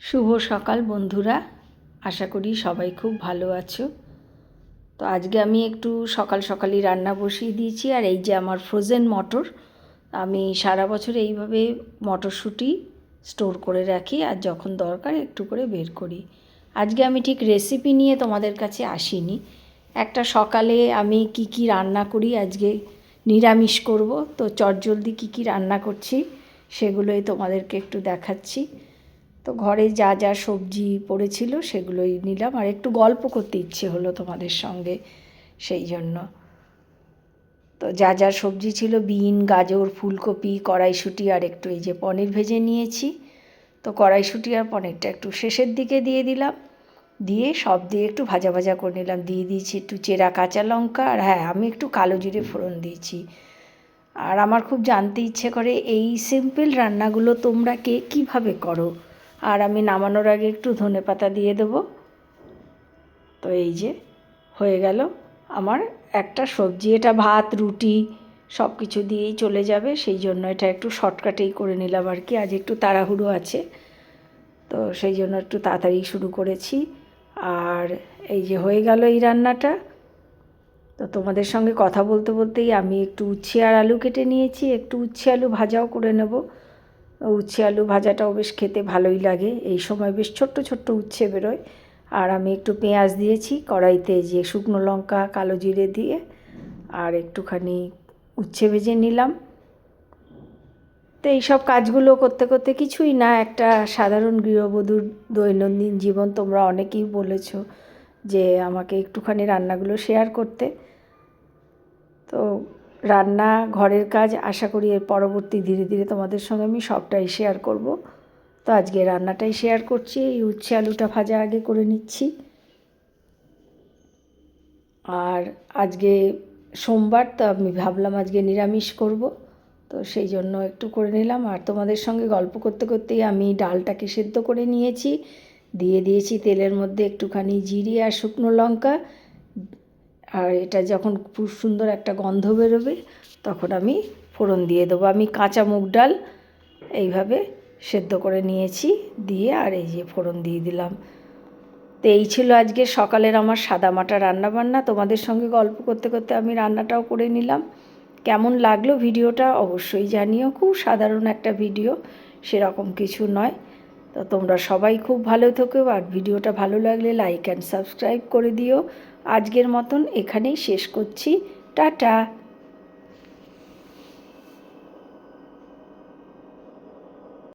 শুভ সকাল বন্ধুরা, আশা করি সবাই খুব ভালো আছো। তো আজকে আমি একটু সকাল সকালই রান্না বসিয়ে দিয়েছি। আর এই যে আমার ফ্রোজেন মটর, আমি সারা বছর এইভাবে মটরশুঁটি স্টোর করে রাখি, আর যখন দরকার একটু করে বের করি। আজকে আমি ঠিক রেসিপি নিয়ে তোমাদের কাছে আসিনি। একটা সকালে আমি কি রান্না করি, আজকে নিরামিষ করব, তো চটজলদি কি রান্না করছি সেগুলোই তোমাদেরকে একটু দেখাচ্ছি। তো ঘরে যা যা সবজি পড়েছিল সেগুলোই নিলাম, আর একটু গল্প করতে ইচ্ছে হলো তোমাদের সঙ্গে, সেই জন্য। তো যা যা সবজি ছিল, বিন, গাজর, ফুলকপি, কড়াইশুঁটি, আর একটু এই যে পনির ভেজে নিয়েছি। তো কড়াইশুঁটি আর পনিরটা একটু শেষের দিকে দিয়ে দিলাম, দিয়ে সব দিয়ে একটু ভাজা ভাজা করে নিলাম। দিয়ে দিয়েছি একটু চেরা কাঁচা লঙ্কা, আর হ্যাঁ, আমি একটু কালো জিরে ফোড়ন দিয়েছি। আর আমার খুব জানতে ইচ্ছে করে এই সিম্পল রান্নাগুলো তোমরা কে কীভাবে করো। আর আমি নামানোর আগে একটু ধনেপাতা দিয়ে দেবো। তো এই যে হয়ে গেল আমার একটা সবজি। এটা ভাত, রুটি সব কিছু দিয়েই চলে যাবে, সেই জন্য এটা একটু শর্টকাটেই করে নিলাম আর কি। আজ একটু তাড়াহুড়ো আছে, তো সেই জন্য একটু তাড়াতাড়ি শুরু করেছি। আর এই যে হয়ে গেল এই রান্নাটা। তো তোমাদের সঙ্গে কথা বলতে বলতেই আমি একটু উচ্ছে আর আলু কেটে নিয়েছি, একটু উচ্ছে আলু ভাজাও করে নেব। উচ্ছে আলু ভাজাটাও বেশ খেতে ভালোই লাগে, এই সময় বেশ ছোট্ট ছোট্ট উচ্ছে বেরোয়। আর আমি একটু পেঁয়াজ দিয়েছি কড়াইতে, যে শুকনো লঙ্কা, কালো জিরে দিয়ে, আর একটুখানি উচ্ছে ভেজে নিলাম। তো এইসব কাজগুলো করতে করতে, কিছুই না, একটা সাধারণ গৃহবধূর দৈনন্দিন জীবন। তোমরা অনেকেই বলেছ যে আমাকে একটুখানি রান্নাগুলো শেয়ার করতে। তো রান্না, ঘরের কাজ, আশা করি এর পরবর্তী ধীরে ধীরে তোমাদের সঙ্গে আমি সবটাই শেয়ার করব। তো আজকে রান্নাটাই শেয়ার করছি। এই উচ্ছে আলুটা ভাজা আগে করে নিচ্ছি। আর আজকে সোমবার, তো আমি ভাবলাম আজকে নিরামিষ করব, তো সেই জন্য একটু করে নিলাম। আর তোমাদের সঙ্গে গল্প করতে করতেই আমি ডালটাকে সেদ্ধ করে নিয়েছি, দিয়ে দিয়েছি তেলের মধ্যে একটুখানি জিরে আর শুকনো লঙ্কা। আর এটা যখন খুব সুন্দর একটা গন্ধ বেরোবে, তখন আমি ফোড়ন দিয়ে দেবো। আমি কাঁচা মুগ ডাল এইভাবে সেদ্ধ করে নিয়েছি, দিয়ে আর এই যে ফোড়ন দিয়ে দিলাম। তো এই ছিল আজকে সকালের আমার সাদামাটা রান্নাবান্না। তোমাদের সঙ্গে গল্প করতে করতে আমি রান্নাটাও করে নিলাম। কেমন লাগলো ভিডিওটা অবশ্যই জানিও। খুব সাধারণ একটা ভিডিও, সেরকম কিছু নয়। তো তোমরা সবাই খুব ভালো থেকো, আর ভিডিওটা ভালো লাগলে লাইক অ্যান্ড সাবস্ক্রাইব করে দিও। আজকের মতন এখানেই শেষ করছি। টাটা।